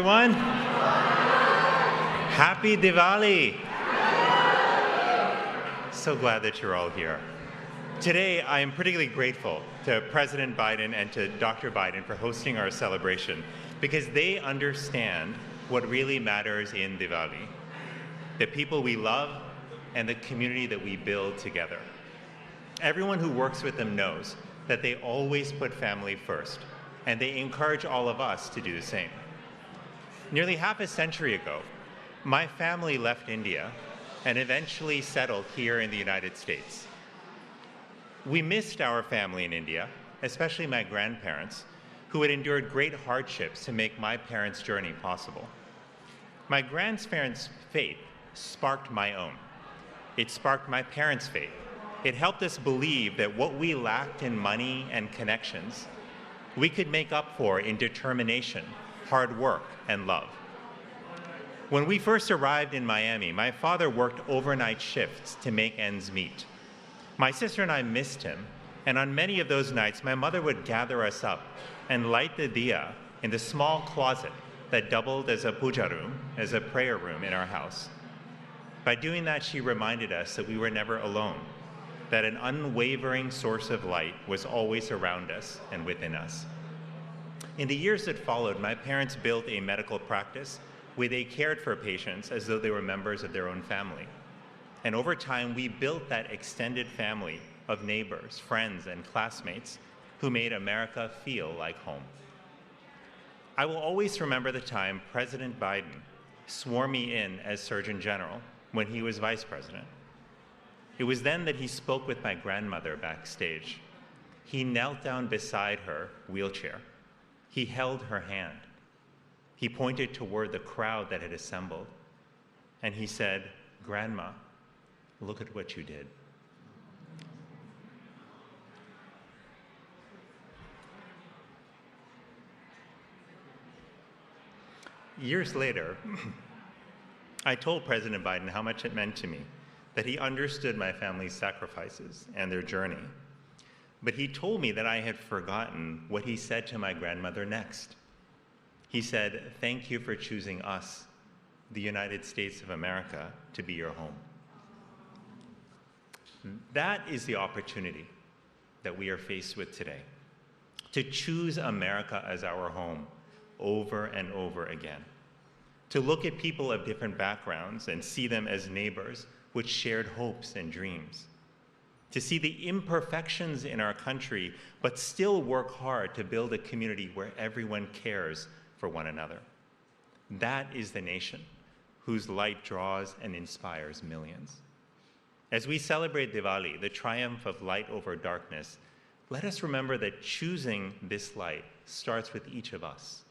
everyone. Happy Diwali. So glad that you're all here. Today, I am particularly grateful to President Biden and to Dr. Biden for hosting our celebration because they understand what really matters in Diwali, the people we love and the community that we build together. Everyone who works with them knows that they always put family first, and they encourage all of us to do the same. Nearly half a century ago, my family left India and eventually settled here in the United States. We missed our family in India, especially my grandparents, who had endured great hardships to make my parents' journey possible. My grandparents' faith sparked my own. It sparked my parents' faith. It helped us believe that what we lacked in money and connections, we could make up for in determination, hard work, and love. When we first arrived in Miami, my father worked overnight shifts to make ends meet. My sister and I missed him, and on many of those nights, my mother would gather us up and light the diya in the small closet that doubled as a puja room, as a prayer room in our house. By doing that, she reminded us that we were never alone, that an unwavering source of light was always around us and within us. In the years that followed, my parents built a medical practice where they cared for patients as though they were members of their own family. And over time, we built that extended family of neighbors, friends, and classmates who made America feel like home. I will always remember the time President Biden swore me in as Surgeon General when he was Vice President. It was then that he spoke with my grandmother backstage. He knelt down beside her wheelchair. He held her hand. He pointed toward the crowd that had assembled, and he said, "Grandma, look at what you did." Years later, I told President Biden how much it meant to me that he understood my family's sacrifices and their journey. But he told me that I had forgotten what he said to my grandmother next. He said, "Thank you for choosing us, the United States of America, to be your home." That is the opportunity that we are faced with today, to choose America as our home over and over again, to look at people of different backgrounds and see them as neighbors with shared hopes and dreams, to see the imperfections in our country, but still work hard to build a community where everyone cares for one another. That is the nation whose light draws and inspires millions. As we celebrate Diwali, the triumph of light over darkness, let us remember that choosing this light starts with each of us.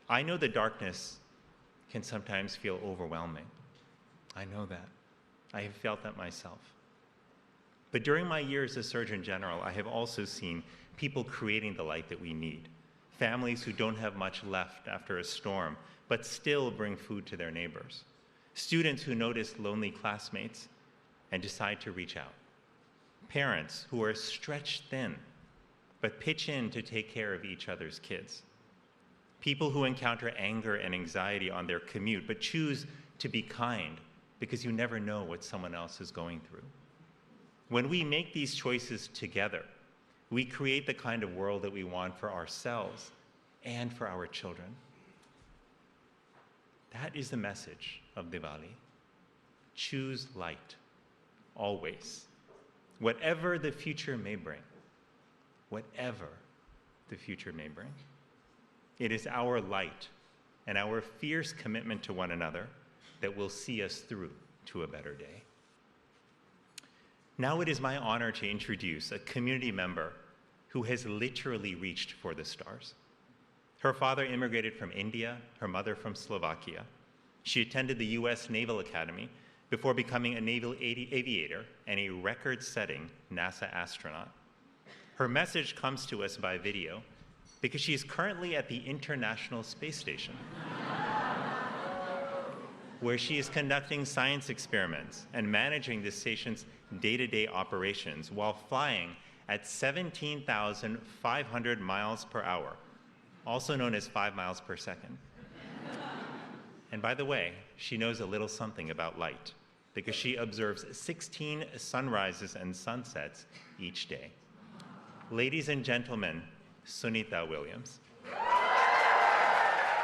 I know the darkness can sometimes feel overwhelming. I know that. I have felt that myself. But during my years as Surgeon General, I have also seen people creating the light that we need. Families who don't have much left after a storm, but still bring food to their neighbors. Students who notice lonely classmates and decide to reach out. Parents who are stretched thin, but pitch in to take care of each other's kids. People who encounter anger and anxiety on their commute, but choose to be kind because you never know what someone else is going through. When we make these choices together, we create the kind of world that we want for ourselves and for our children. That is the message of Diwali. Choose light, always. Whatever the future may bring. Whatever the future may bring. It is our light and our fierce commitment to one another that will see us through to a better day. Now it is my honor to introduce a community member who has literally reached for the stars. Her father immigrated from India, her mother from Slovakia. She attended the US Naval Academy before becoming a naval aviator and a record-setting NASA astronaut. Her message comes to us by video because she is currently at the International Space Station, where she is conducting science experiments and managing the station's day-to-day operations while flying at 17,500 miles per hour, also known as 5 miles per second. And by the way, she knows a little something about light because she observes 16 sunrises and sunsets each day. Ladies and gentlemen, Sunita Williams.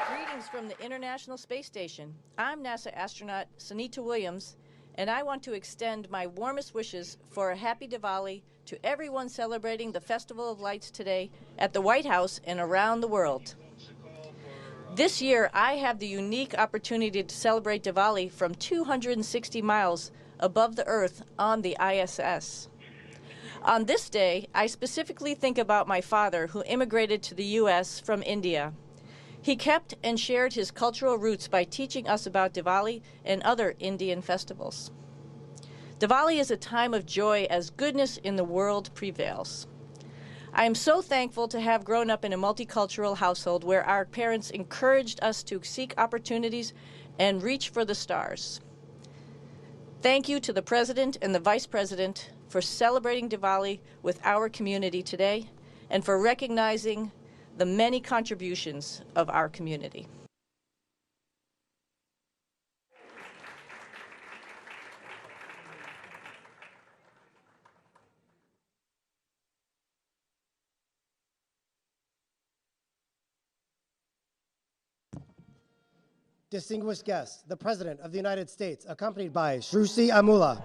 Greetings from the International Space Station. I'm NASA astronaut Sunita Williams, and I want to extend my warmest wishes for a happy Diwali to everyone celebrating the Festival of Lights today at the White House and around the world. This year, I have the unique opportunity to celebrate Diwali from 260 miles above the Earth on the ISS. On this day, I specifically think about my father, who immigrated to the U.S. from India. He kept and shared his cultural roots by teaching us about Diwali and other Indian festivals. Diwali is a time of joy as goodness in the world prevails. I am so thankful to have grown up in a multicultural household where our parents encouraged us to seek opportunities and reach for the stars. Thank you to the President and the Vice President for celebrating Diwali with our community today and for recognizing the many contributions of our community. Distinguished guests, the President of the United States, accompanied by Shruti Amula.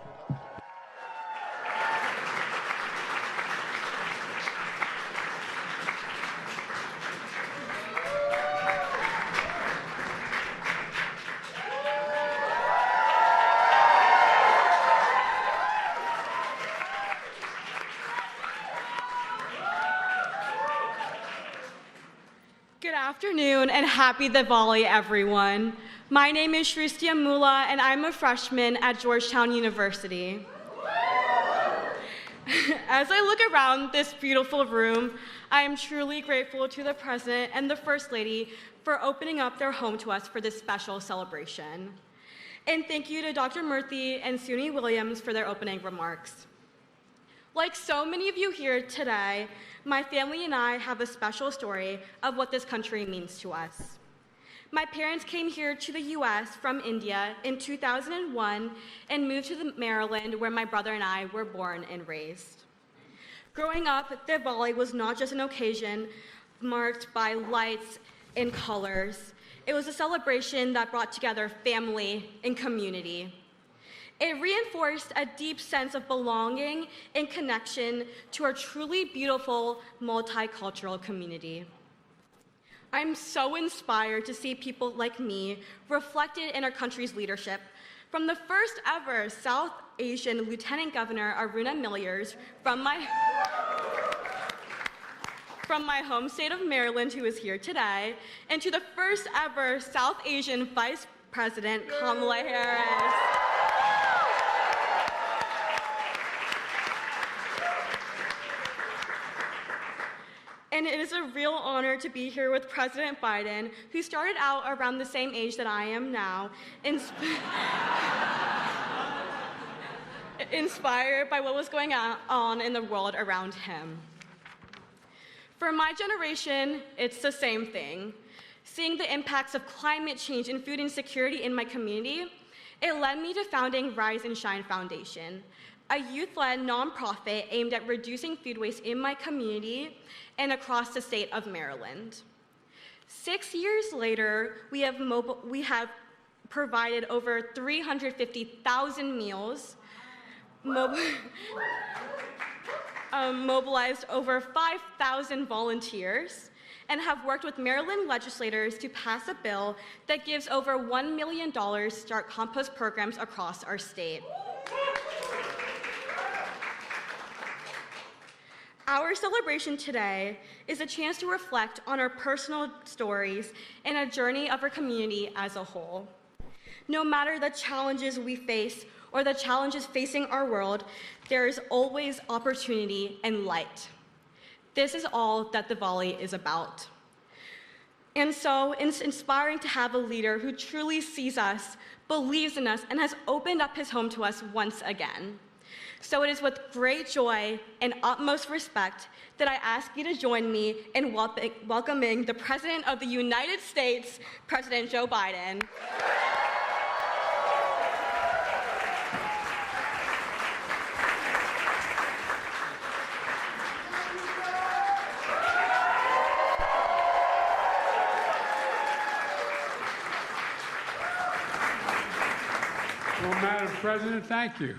Good afternoon and happy Diwali, everyone. My name is Shruti Amula and I'm a freshman at Georgetown University. As I look around this beautiful room, I am truly grateful to the President and the First Lady for opening up their home to us for this special celebration. And thank you to Dr. Murthy and Suni Williams for their opening remarks. Like so many of you here today, my family and I have a special story of what this country means to us. My parents came here to the US from India in 2001 and moved to Maryland, where my brother and I were born and raised. Growing up, Diwali was not just an occasion marked by lights and colors. It was a celebration that brought together family and community. It reinforced a deep sense of belonging and connection to our truly beautiful multicultural community. I'm so inspired to see people like me reflected in our country's leadership, from the first ever South Asian Lieutenant Governor Aruna Milliers from my home state of Maryland, who is here today, and to the first ever South Asian Vice President Kamala Harris. And it is a real honor to be here with President Biden, who started out around the same age that I am now, inspired by what was going on in the world around him. For my generation, it's the same thing. Seeing the impacts of climate change and food insecurity in my community, it led me to founding Rise and Shine Foundation, a youth-led nonprofit aimed at reducing food waste in my community and across the state of Maryland. 6 years later, we have provided over 350,000 meals, mobilized over 5,000 volunteers, and have worked with Maryland legislators to pass a bill that gives over $1 million to start compost programs across our state. Our celebration today is a chance to reflect on our personal stories and a journey of our community as a whole. No matter the challenges we face or the challenges facing our world, there is always opportunity and light. This is all that Diwali is about. And so it's inspiring to have a leader who truly sees us, believes in us, and has opened up his home to us once again. So it is with great joy and utmost respect that I ask you to join me in welcoming the President of the United States, President Joe Biden. Well, Madam President, thank you.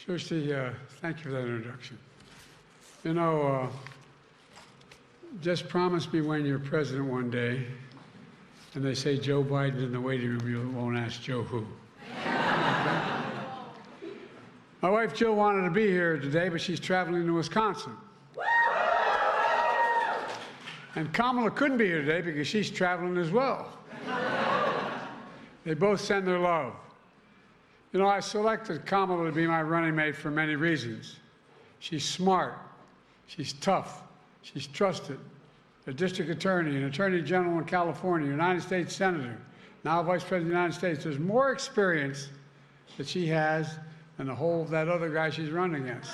Shruti, thank you for that introduction. You know, just promise me when you're president one day, and they say Joe Biden in the waiting room, you won't ask Joe who. Okay? My wife Jill wanted to be here today, but she's traveling to Wisconsin. And Kamala couldn't be here today because she's traveling as well. They both send their love. You know, I selected Kamala to be my running mate for many reasons. She's smart, she's tough, she's trusted. A district attorney, an attorney general in California, United States senator, now vice president of the United States. There's more experience that she has than the whole of that other guy she's running against.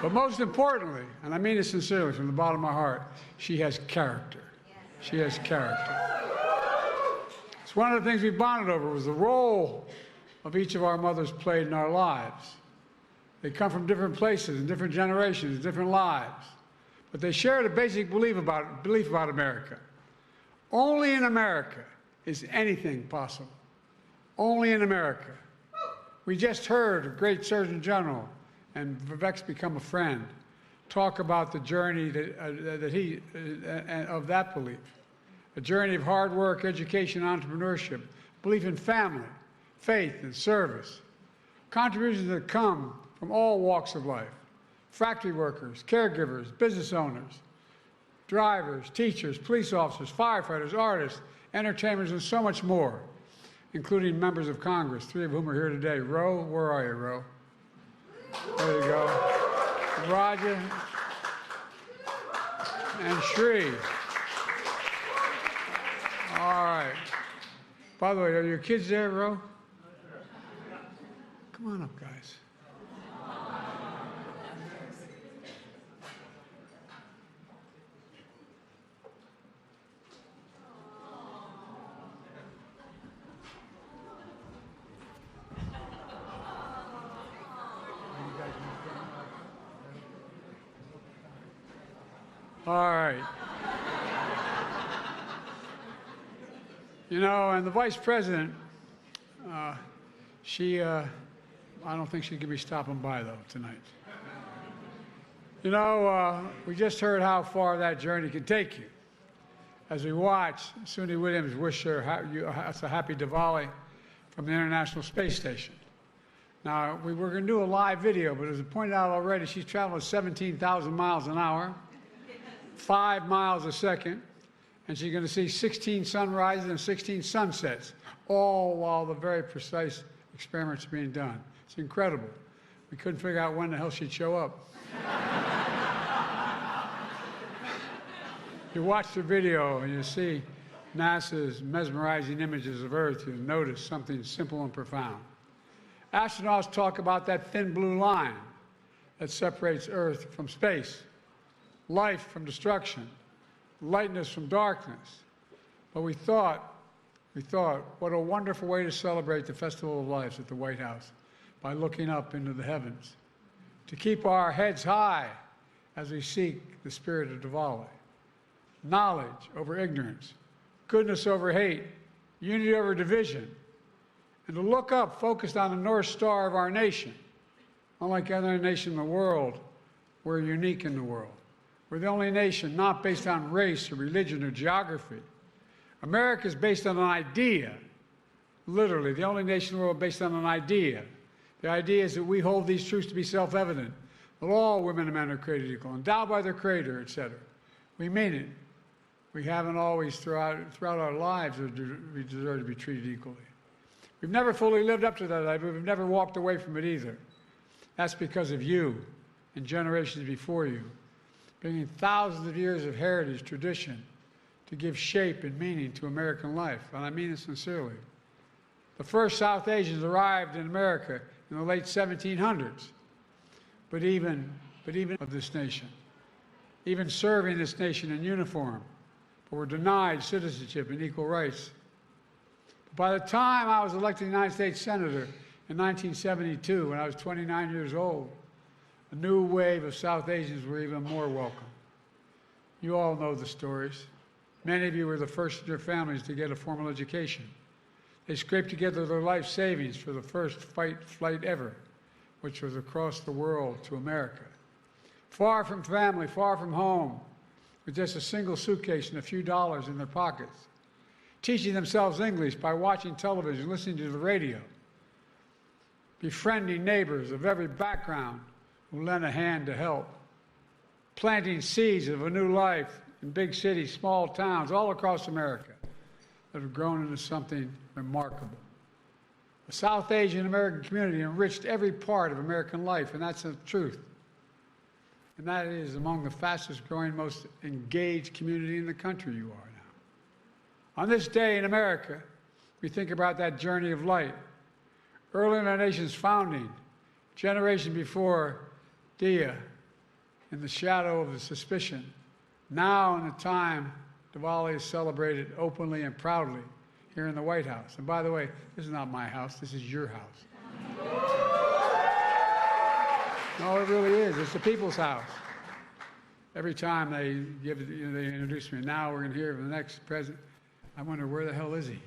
But most importantly, and I mean it sincerely from the bottom of my heart, she has character. She has character. It's one of the things we bonded over was the role of each of our mothers played in our lives. They come from different places and different generations, different lives, but they shared a basic belief about America. Only in America is anything possible. Only in America. We just heard a great Surgeon General, and Vivek's become a friend, talk about the journey of that belief. A journey of hard work, education, entrepreneurship, belief in family, faith, and service. Contributions that come from all walks of life. Factory workers, caregivers, business owners, drivers, teachers, police officers, firefighters, artists, entertainers, and so much more, including members of Congress, 3 of whom are here today. Ro, where are you, Ro? There you go. Roger and Shri. All right. By the way, are your kids there, Ro? Come on up, guys. All right. You know, and the vice president, I don't think she's going to be stopping by, though, tonight. You know, we just heard how far that journey can take you. As we watch, Suni Williams wish her a happy Diwali from the International Space Station. Now, we were going to do a live video, but as I pointed out already, she's traveling 17,000 miles an hour, 5 miles a second, and she's going to see 16 sunrises and 16 sunsets, all while the very precise experiments are being done. It's incredible. We couldn't figure out when the hell she'd show up. You watch the video and you see NASA's mesmerizing images of Earth, you'll notice something simple and profound. Astronauts talk about that thin blue line that separates Earth from space, life from destruction, lightness from darkness. But we thought, what a wonderful way to celebrate the Festival of Lights at the White House by looking up into the heavens, to keep our heads high as we seek the spirit of Diwali. Knowledge over ignorance, goodness over hate, unity over division, and to look up focused on the North Star of our nation. Unlike other nations in the world, we're unique in the world. We're the only nation not based on race or religion or geography. America is based on an idea, literally, the only nation in the world based on an idea. The idea is that we hold these truths to be self-evident, that all women and men are created equal, endowed by their Creator, etc. We mean it. We haven't always, throughout our lives, we deserve to be treated equally. We've never fully lived up to that idea, but we've never walked away from it either. That's because of you and generations before you, bringing thousands of years of heritage, tradition, to give shape and meaning to American life, and I mean it sincerely. The first South Asians arrived in America in the late 1700s. But even of this nation, even serving this nation in uniform, but were denied citizenship and equal rights. By the time I was elected United States Senator in 1972, when I was 29 years old, a new wave of South Asians were even more welcome. You all know the stories. Many of you were the first in your families to get a formal education. They scraped together their life savings for the first flight ever, which was across the world to America. Far from family, far from home, with just a single suitcase and a few dollars in their pockets, teaching themselves English by watching television, listening to the radio, befriending neighbors of every background who lent a hand to help, planting seeds of a new life in big cities, small towns, all across America that have grown into something remarkable. The South Asian American community enriched every part of American life, and that's the truth. And that is among the fastest growing, most engaged community in the country you are now. On this day in America, we think about that journey of light. Early in our nation's founding, generation before Dia, in the shadow of the suspicion, now in the time Diwali is celebrated openly and proudly here in the White House. And by the way, this is not my house, this is your house. No, it really is. It's the people's house. Every time they they introduce me, now we're going to hear from the next president. I wonder, where the hell is he?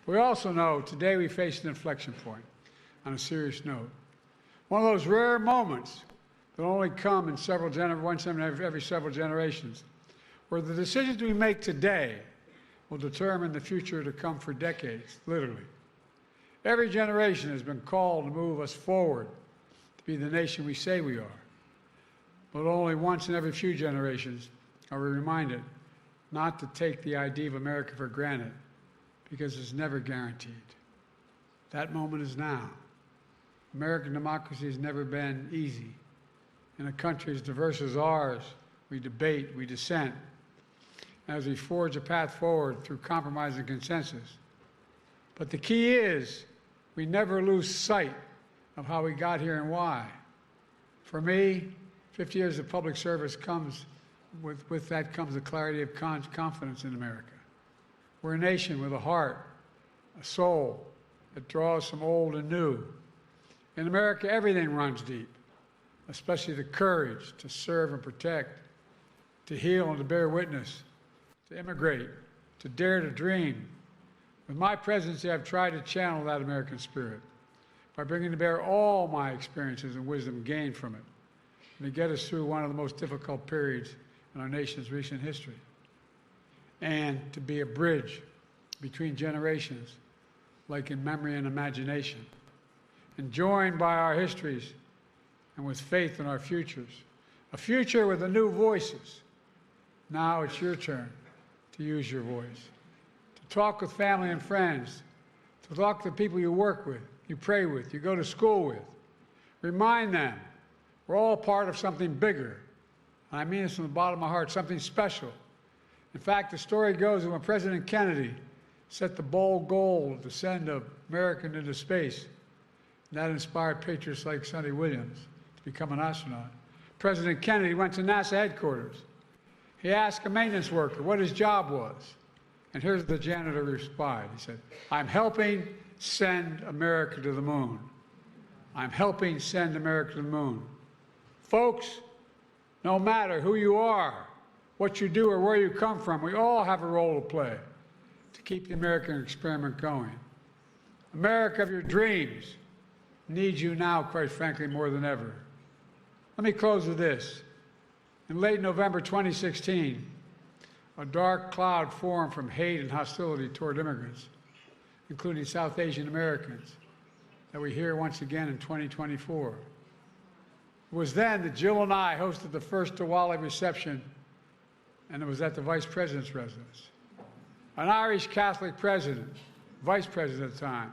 We also know today we face an inflection point on a serious note. One of those rare moments that only come in every several generations, where the decisions we make today will determine the future to come for decades, literally. Every generation has been called to move us forward, to be the nation we say we are. But only once in every few generations are we reminded not to take the idea of America for granted, because it's never guaranteed. That moment is now. American democracy has never been easy. In a country as diverse as ours, we debate, we dissent, as we forge a path forward through compromise and consensus. But the key is we never lose sight of how we got here and why. For me, 50 years of public service comes, with that comes the clarity of confidence in America. We're a nation with a heart, a soul that draws from old and new. In America, everything runs deep, especially the courage to serve and protect, to heal and to bear witness, to immigrate, to dare to dream. With my presidency, I've tried to channel that American spirit by bringing to bear all my experiences and wisdom gained from it, and to get us through one of the most difficult periods in our nation's recent history, and to be a bridge between generations, like in memory and imagination, and joined by our histories and with faith in our futures, a future with the new voices. Now it's your turn to use your voice, to talk with family and friends, to talk to the people you work with, you pray with, you go to school with. Remind them we're all part of something bigger. And I mean this from the bottom of my heart, something special. In fact, the story goes that when President Kennedy set the bold goal to send America into space, and that inspired patriots like Sonny Williams to become an astronaut. President Kennedy went to NASA headquarters. He asked a maintenance worker what his job was. And here's the janitor replied. He said, "I'm helping send America to the moon. I'm helping send America to the moon." Folks, no matter who you are, what you do, or where you come from, we all have a role to play to keep the American experiment going. America of your dreams needs you now, quite frankly, more than ever. Let me close with this. In late November 2016, a dark cloud formed from hate and hostility toward immigrants, including South Asian Americans, that we hear once again in 2024. It was then that Jill and I hosted the first Diwali reception, and it was at the Vice President's residence. An Irish Catholic president, Vice President at the time,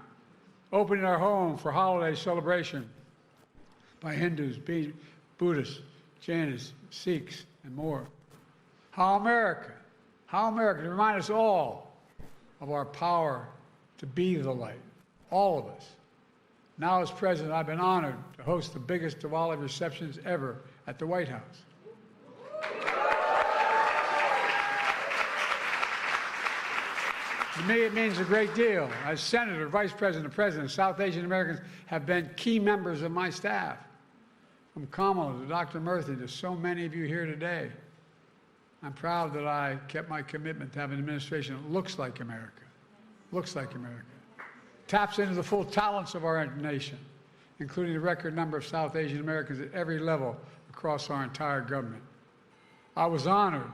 opening our home for holiday celebration by Hindus, Buddhists, Jainis, Sikhs, and more. How America, to remind us all of our power to be the light, all of us. Now, as president, I've been honored to host the biggest Diwali receptions ever at the White House. To me, it means a great deal. As Senator, Vice President, President, South Asian Americans have been key members of my staff. From Kamala to Dr. Murthy to so many of you here today. I'm proud that I kept my commitment to have an administration that looks like America, taps into the full talents of our nation, including the record number of South Asian Americans at every level across our entire government. I was honored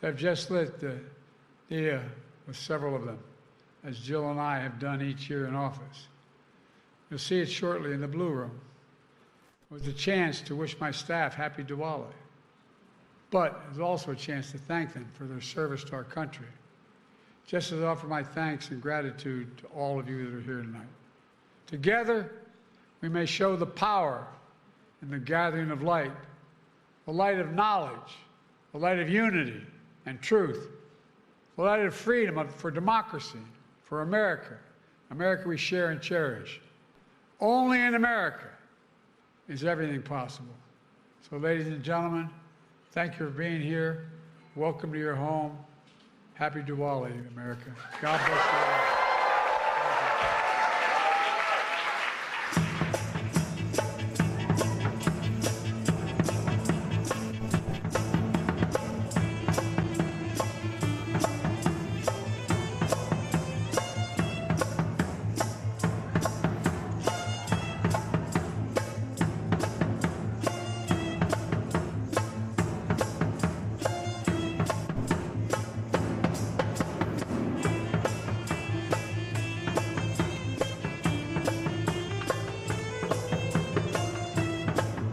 to have just lit the dia with several of them, as Jill and I have done each year in office. You'll see it shortly in the Blue Room. It was a chance to wish my staff happy Diwali, but it was also a chance to thank them for their service to our country, just as I offer my thanks and gratitude to all of you that are here tonight. Together, we may show the power in the gathering of light, the light of knowledge, the light of unity and truth, the light of freedom for democracy, for America, America we share and cherish. Only in America is everything possible. So, ladies and gentlemen, thank you for being here. Welcome to your home. Happy Diwali, America. God bless you all.